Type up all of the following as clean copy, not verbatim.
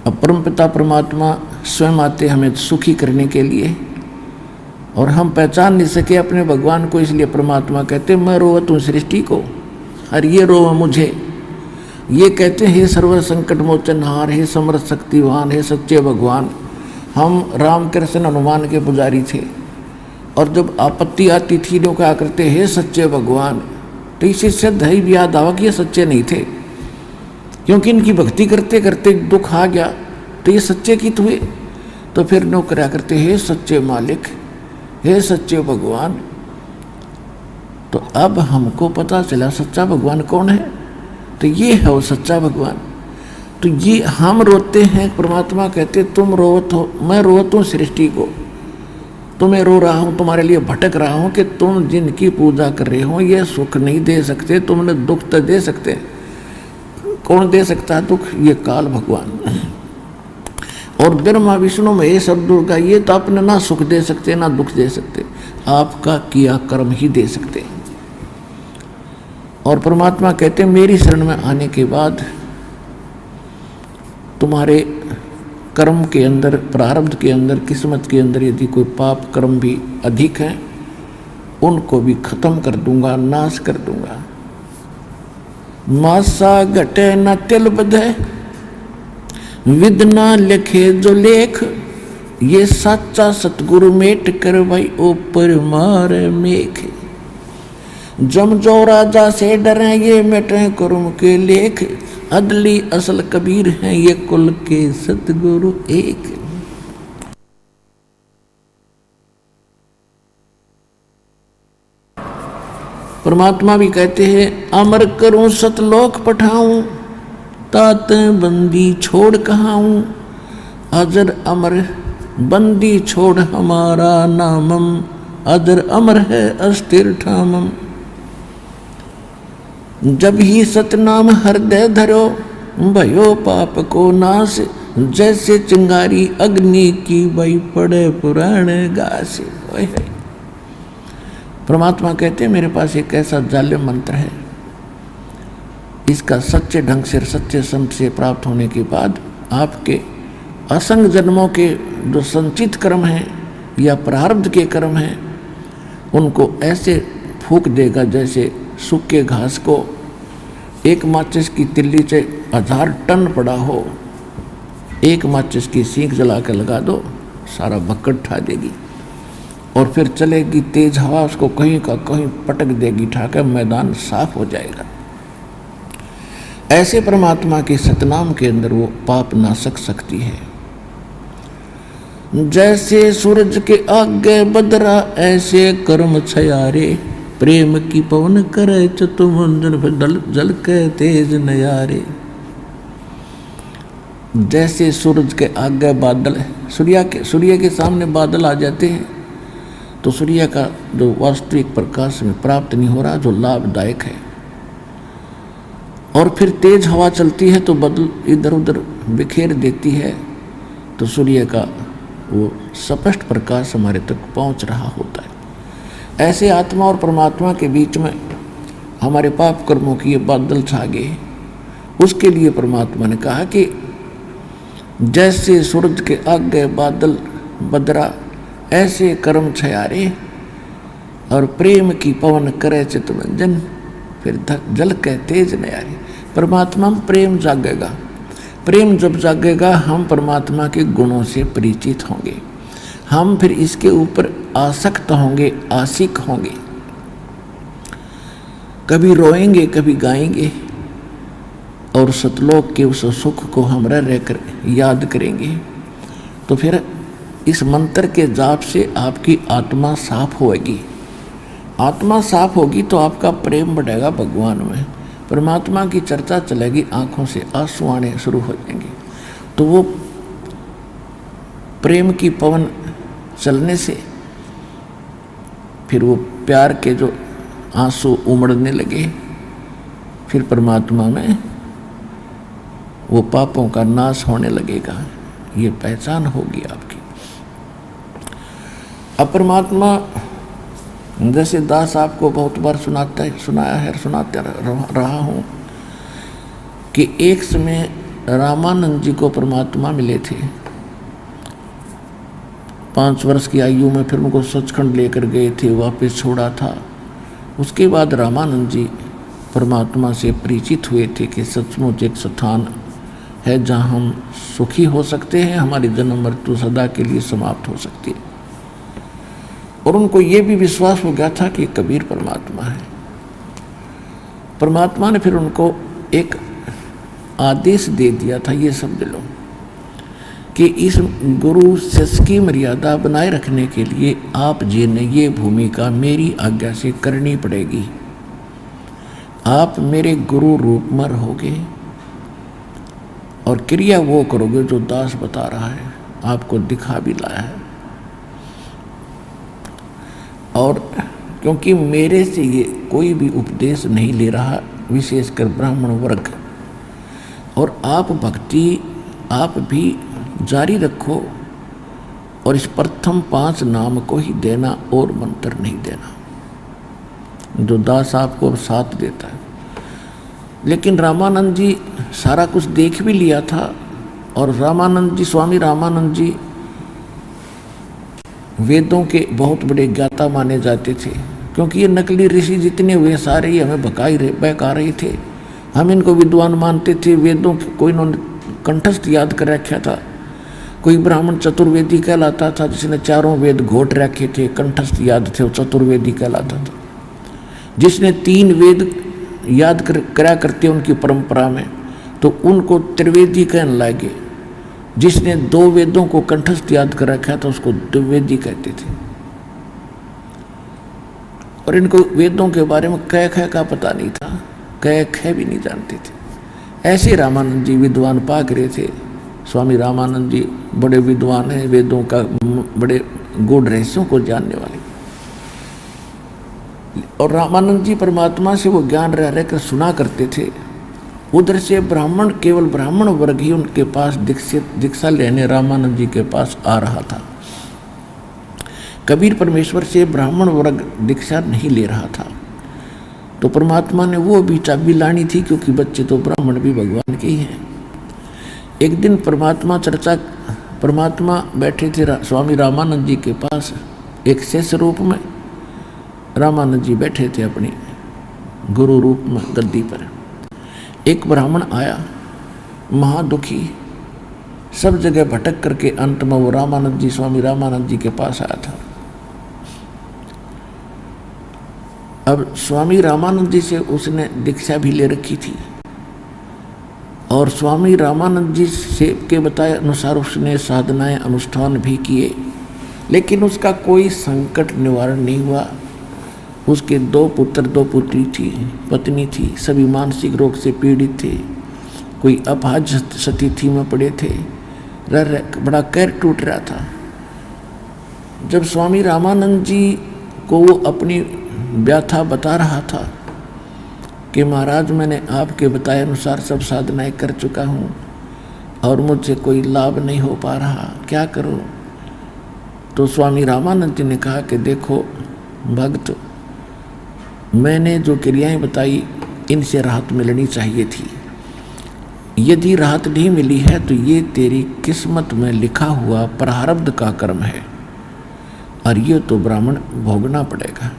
अब परमपिता परमात्मा स्वयं आते हमें सुखी करने के लिए, और हम पहचान नहीं सके अपने भगवान को, इसलिए परमात्मा कहते मैं रोवत हूँ सृष्टि को, और ये रोव मुझे। ये कहते हैं हे सर्व संकट मोचनहार, हे समर्थ शक्तिवान, हे सच्चे भगवान। हम राम कृष्ण हनुमान के पुजारी थे, और जब आपत्ति आती थी लोग क्या करते हे सच्चे भगवान, तो इसी सिद्ध है भी याद आवा कि ये सच्चे नहीं थे, क्योंकि इनकी भक्ति करते करते दुख आ गया, तो ये सच्चे की हुए। तो फिर लोग क्या करते हे सच्चे मालिक, हे सच्चे भगवान। तो अब हमको पता चला सच्चा भगवान कौन है, तो ये है वो सच्चा भगवान। तो ये हम रोते हैं, परमात्मा कहते तुम रोवत हो, मैं रोवत हूँ सृष्टि को, तुम्हें रो रहा हूँ, तुम्हारे लिए भटक रहा हूँ कि तुम जिनकी पूजा कर रहे हो ये सुख नहीं दे सकते, तुमने दुख तो दे सकते। कौन दे सकता है दुख? ये काल भगवान। और ब्रह्मा विष्णु महेश और दुर्गा ये तो अपने ना सुख दे सकते ना दुख दे सकते, आपका किया कर्म ही दे सकते। और परमात्मा कहते मेरी शरण में आने के बाद तुम्हारे कर्म के अंदर, प्रारब्ध के अंदर, किस्मत के अंदर यदि कोई पाप कर्म भी अधिक है उनको भी खत्म कर दूंगा, नाश कर दूंगा। मासा घटे न तिल बधे, विदना लिखे जो लेख, ये सच्चा सतगुरु मेट कर भाई ऊपर मारे मेख। जम जो राजा से डरे ये मेटे कुरुम के लेख, अदली असल कबीर हैं ये कुल के सतगुरु एक। परमात्मा भी कहते हैं अमर करूं सतलोक पठाऊं, तात बंदी छोड़ कहाऊं, अजर अमर बंदी छोड़ हमारा नामम, अजर अमर है अस्थिर ठामम। जब ही सतनाम हृदय धरो, भयो पाप को नाश, जैसे चिंगारी अग्नि की बई पड़े पुराण गास। परमात्मा कहते हैं मेरे पास एक ऐसा जालिम मंत्र है, इसका सच्चे ढंग से सच्चे संत से प्राप्त होने के बाद आपके असंग जन्मों के जो संचित कर्म हैं या प्रारब्ध के कर्म हैं उनको ऐसे फूंक देगा जैसे सूखे घास को एक माचिस की तिल्ली से 1000 टन पड़ा हो, एक माचिस की सीख जला कर लगा दो, सारा भक्कड़ ठा देगी। और फिर चलेगी तेज हवा, उसको कहीं का कहीं पटक देगी, ठाकर मैदान साफ हो जाएगा। ऐसे परमात्मा के सतनाम के अंदर वो पाप नाशक शक्ति है। जैसे सूरज के आगे बदरा, ऐसे कर्म छयारे, प्रेम की पवन करे चतुमंजन जल के तेज नयारे। जैसे सूरज के आगे बादल, सूर्य के सामने बादल आ जाते हैं तो सूर्य का जो वास्तविक प्रकाश में प्राप्त नहीं हो रहा, जो लाभदायक है। और फिर तेज हवा चलती है तो बादल इधर उधर बिखेर देती है, तो सूर्य का वो स्पष्ट प्रकाश हमारे तक पहुंच रहा होता है। ऐसे आत्मा और परमात्मा के बीच में हमारे पाप कर्मों की ये बादल छा गए। उसके लिए परमात्मा ने कहा कि जैसे सूरज के आगे बादल बदरा, ऐसे कर्म छयारे, और प्रेम की पवन करे चितमंजन, फिर जल के तेज नयारे। परमात्मा में प्रेम जागेगा। प्रेम जब जागेगा हम परमात्मा के गुणों से परिचित होंगे, हम फिर इसके ऊपर आसक्त होंगे, आशिक होंगे। कभी रोएंगे, कभी गाएंगे, और सतलोक के उस सुख को हम रहकर याद करेंगे। तो फिर इस मंत्र के जाप से आपकी आत्मा साफ होगी। आत्मा साफ होगी तो आपका प्रेम बढ़ेगा भगवान में, परमात्मा की चर्चा चलेगी, आंखों से आंसू आने शुरू हो जाएंगे। तो वो प्रेम की पवन चलने से फिर वो प्यार के जो आंसू उमड़ने लगे, फिर परमात्मा में वो पापों का नाश होने लगेगा। ये पहचान होगी आपकी। अब परमात्मा जैसे दास आपको बहुत बार सुनाते रहा हूँ कि एक समय रामानंद जी को परमात्मा मिले थे 5 वर्ष की आयु में, फिर उनको सचखंड लेकर गए थे, वापस छोड़ा था। उसके बाद रामानंद जी परमात्मा से परिचित हुए थे कि सचमुच एक स्थान है जहाँ हम सुखी हो सकते हैं, हमारी जन्म मृत्यु सदा के लिए समाप्त हो सकती है। और उनको ये भी विश्वास हो गया था कि कबीर परमात्मा है। परमात्मा ने फिर उनको एक आदेश दे दिया था, ये समझ लो कि इस गुरु शिष्य की मर्यादा बनाए रखने के लिए आप जी ने ये भूमिका मेरी आज्ञा से करनी पड़ेगी। आप मेरे गुरु रूप में रहोगे और क्रिया वो करोगे जो दास बता रहा है, आपको दिखा भी लाया है। और क्योंकि मेरे से ये कोई भी उपदेश नहीं ले रहा, विशेषकर ब्राह्मण वर्ग, और आप भक्ति आप भी जारी रखो और इस प्रथम 5 नाम को ही देना और मंत्र नहीं देना, जो दास आपको साथ देता है। लेकिन रामानंद जी सारा कुछ देख भी लिया था, और रामानंद जी, स्वामी रामानंद जी वेदों के बहुत बड़े ज्ञाता माने जाते थे, क्योंकि ये नकली ऋषि जितने हुए सारे ही हमें बहका रहे थे। हम इनको विद्वान मानते थे, वेदों को इन्होंने कंठस्थ याद कर रखा था। कोई ब्राह्मण चतुर्वेदी कहलाता था, जिसने 4 वेद घोट रखे थे, कंठस्थ याद थे, वो चतुर्वेदी कहलाता था। जिसने 3 वेद याद करा करते उनकी परंपरा में, तो उनको त्रिवेदी कहने लगे। जिसने 2 वेदों को कंठस्थ याद कर रखा था उसको द्विवेदी कहते थे। और इनको वेदों के बारे में कै ख का पता नहीं था, कै ख भी नहीं जानते थे। ऐसे रामानंद जी विद्वान पाक रहे थे। स्वामी रामानंद जी बड़े विद्वान हैं, वेदों का बड़े गूढ़ रहस्यों को जानने वाले। और रामानंद जी परमात्मा से वो ज्ञान रह रहकर सुना करते थे। उधर से ब्राह्मण, केवल ब्राह्मण वर्ग ही उनके पास दीक्षा लेने रामानंद जी के पास आ रहा था। कबीर परमेश्वर से ब्राह्मण वर्ग दीक्षा नहीं ले रहा था, तो परमात्मा ने वो भी चाबी लानी थी, क्योंकि बच्चे तो ब्राह्मण भी भगवान के ही हैं। एक दिन परमात्मा बैठे थे स्वामी रामानंद जी के पास, एक शिष्य रूप में रामानंद जी बैठे थे अपनी गुरु रूप में गद्दी पर। एक ब्राह्मण आया, महादुखी, सब जगह भटक करके अंत में वो रामानंद जी, स्वामी रामानंद जी के पास आया था। अब स्वामी रामानंद जी से उसने दीक्षा भी ले रखी थी, और स्वामी रामानंद जी से के बताए अनुसार उसने साधनाएं अनुष्ठान भी किए, लेकिन उसका कोई संकट निवारण नहीं हुआ। उसके 2 पुत्र 2 पुत्री थी, पत्नी थी, सभी मानसिक रोग से पीड़ित थे। कोई अपाहज स्थिति में पड़े थे, बड़ा कैर टूट रहा था। जब स्वामी रामानंद जी को वो अपनी व्यथा बता रहा था कि महाराज मैंने आपके बताए अनुसार सब साधनाएं कर चुका हूँ और मुझसे कोई लाभ नहीं हो पा रहा, क्या करूँ? तो स्वामी रामानंद जी ने कहा कि देखो भक्त, मैंने जो क्रियाएं बताई इनसे राहत मिलनी चाहिए थी। यदि राहत नहीं मिली है तो ये तेरी किस्मत में लिखा हुआ प्रारब्ध का कर्म है, और ये तो ब्राह्मण भोगना पड़ेगा।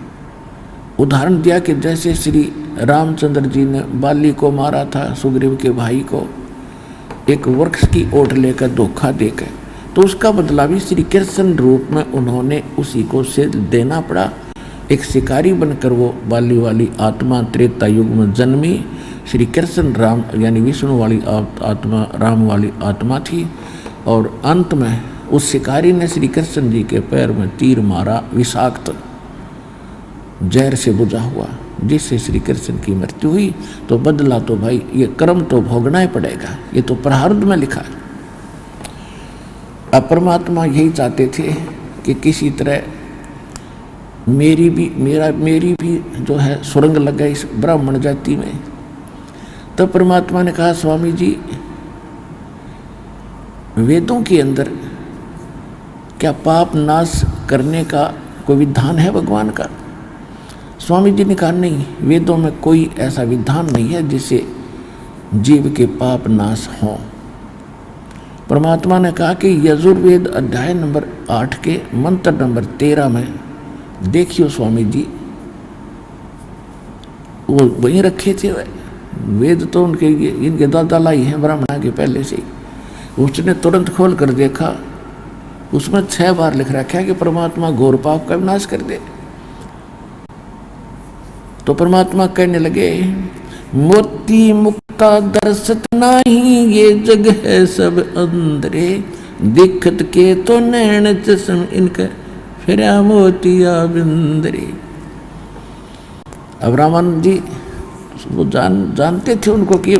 उदाहरण दिया कि जैसे श्री रामचंद्र जी ने बाली को मारा था, सुग्रीव के भाई को, एक वृक्ष की ओट लेकर धोखा देकर, तो उसका बदला भी श्री कृष्ण रूप में उन्होंने उसी को से देना पड़ा। एक शिकारी बनकर वो बाली वाली आत्मा त्रेता युग में जन्मी, श्री कृष्ण राम यानी विष्णु वाली आत्मा, राम वाली आत्मा थी, और अंत में उस शिकारी ने श्री कृष्ण जी के पैर में तीर मारा, विषाक्त जहर से बुझा हुआ, जिससे श्री कृष्ण की मृत्यु हुई। तो बदला तो भाई ये कर्म तो भोगना ही पड़ेगा, ये तो प्रारब्ध में लिखा है। अब परमात्मा यही चाहते थे कि किसी तरह मेरी भी जो है सुरंग लग गई इस ब्राह्मण जाति में। तब परमात्मा ने कहा, स्वामी जी वेदों के अंदर क्या पाप नाश करने का कोई विधान है भगवान का? स्वामी जी ने कहा नहीं, वेदों में कोई ऐसा विधान नहीं है जिससे जीव के पाप नाश हों। परमात्मा ने कहा कि यजुर्वेद अध्याय नंबर 8 के मंत्र नंबर 13 में देखियो स्वामी जी, वो वहीं रखे थे। वेद तो उनके इनके दादा लाई हैं ब्राह्मणा के पहले से। उसने तुरंत खोल कर देखा, उसमें 6 बार लिख रखा है कि परमात्मा घोर पाप का विनाश कर दे। तो परमात्मा कहने लगे, मोती मुक्ता दर्शत नहीं, ये जग है सब अंधरे, दिखत के तो नैन चश्म इनका फिरा मोतिया बिंदरे। अब रामानंद जी वो जानते थे उनको कि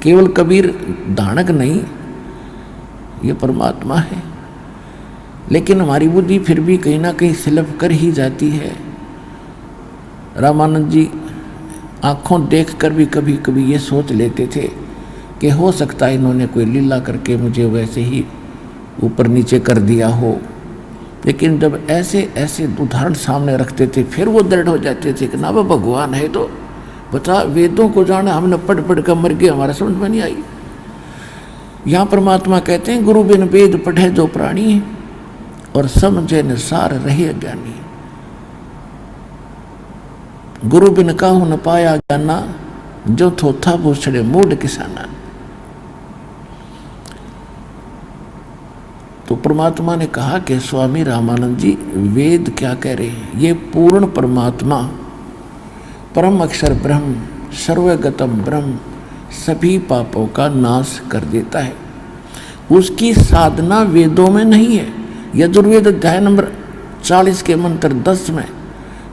केवल कबीर दानक नहीं, ये परमात्मा है। लेकिन हमारी बुद्धि फिर भी कहीं ना कहीं स्लिप कर ही जाती है। रामानंद जी आंखों देखकर भी कभी कभी ये सोच लेते थे कि हो सकता है इन्होंने कोई लीला करके मुझे वैसे ही ऊपर नीचे कर दिया हो। लेकिन जब ऐसे ऐसे उदाहरण सामने रखते थे फिर वो दृढ़ हो जाते थे कि ना वो भगवान है तो बता, वेदों को जाना हमने पढ़ पढ़ कर मर गए, हमारा समझ में नहीं आई। यहाँ परमात्मा कहते हैं, गुरु बिन वेद पढ़े जो प्राणी, और समझे न सार रहे ज्ञानी। गुरु बिन काहू न पाया ज्ञाना, जो थोथा पूछड़े मूड किसाना। तो परमात्मा ने कहा कि स्वामी रामानंद जी वेद क्या कह रहे हैं, ये पूर्ण परमात्मा परम अक्षर ब्रह्म सर्वगतम ब्रह्म सभी पापों का नाश कर देता है। उसकी साधना वेदों में नहीं है। यजुर्वेद अध्याय नंबर 40 के मंत्र 10 में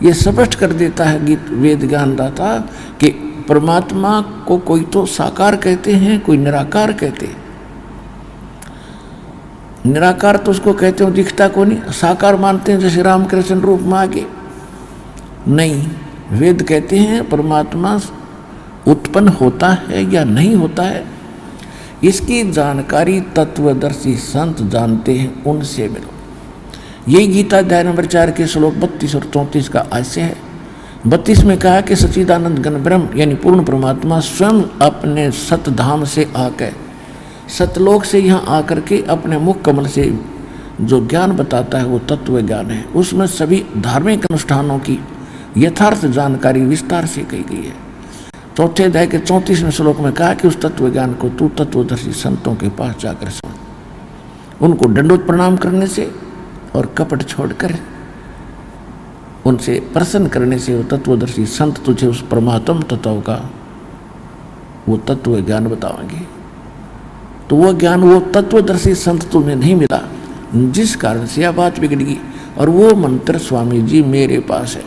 ये स्पष्ट कर देता है गीत वेद ज्ञानदाता कि परमात्मा को कोई तो साकार कहते हैं, कोई निराकार कहते हैं। निराकार तो उसको कहते हो दिखता को नहीं, साकार मानते हैं जैसे रामकृष्ण रूप में आगे नहीं। वेद कहते हैं परमात्मा उत्पन्न होता है या नहीं होता है, इसकी जानकारी तत्वदर्शी संत जानते हैं, उनसे मिलो। यही गीता अध्याय नंबर 4 के श्लोक 32 और 34 का आशय है। 32 में कहा कि सच्चिदानंद घन ब्रह्म यानी पूर्ण परमात्मा स्वयं अपने सतधाम से आकर, सतलोक से यहाँ आकर के अपने मुख कमल से जो ज्ञान बताता है वो तत्व ज्ञान है। उसमें सभी धार्मिक अनुष्ठानों की यथार्थ जानकारी विस्तार से कही गई है। चौथे अध्याय के 34वें श्लोक में कहा कि उस तत्व ज्ञान को तू तत्वदर्शी संतों के पास जाकर समझ, उनको दंडोत प्रणाम करने से और कपट छोड़कर उनसे प्रसन्न करने से वो तत्वदर्शी संत तुझे उस परमात्म तत्व का वो तत्व ज्ञान बताएंगे। तो वो ज्ञान वो तत्वदर्शी संत तुम्हें नहीं मिला, जिस कारण से यह बात बिगड़ गई। और वो मंत्र स्वामी जी मेरे पास है।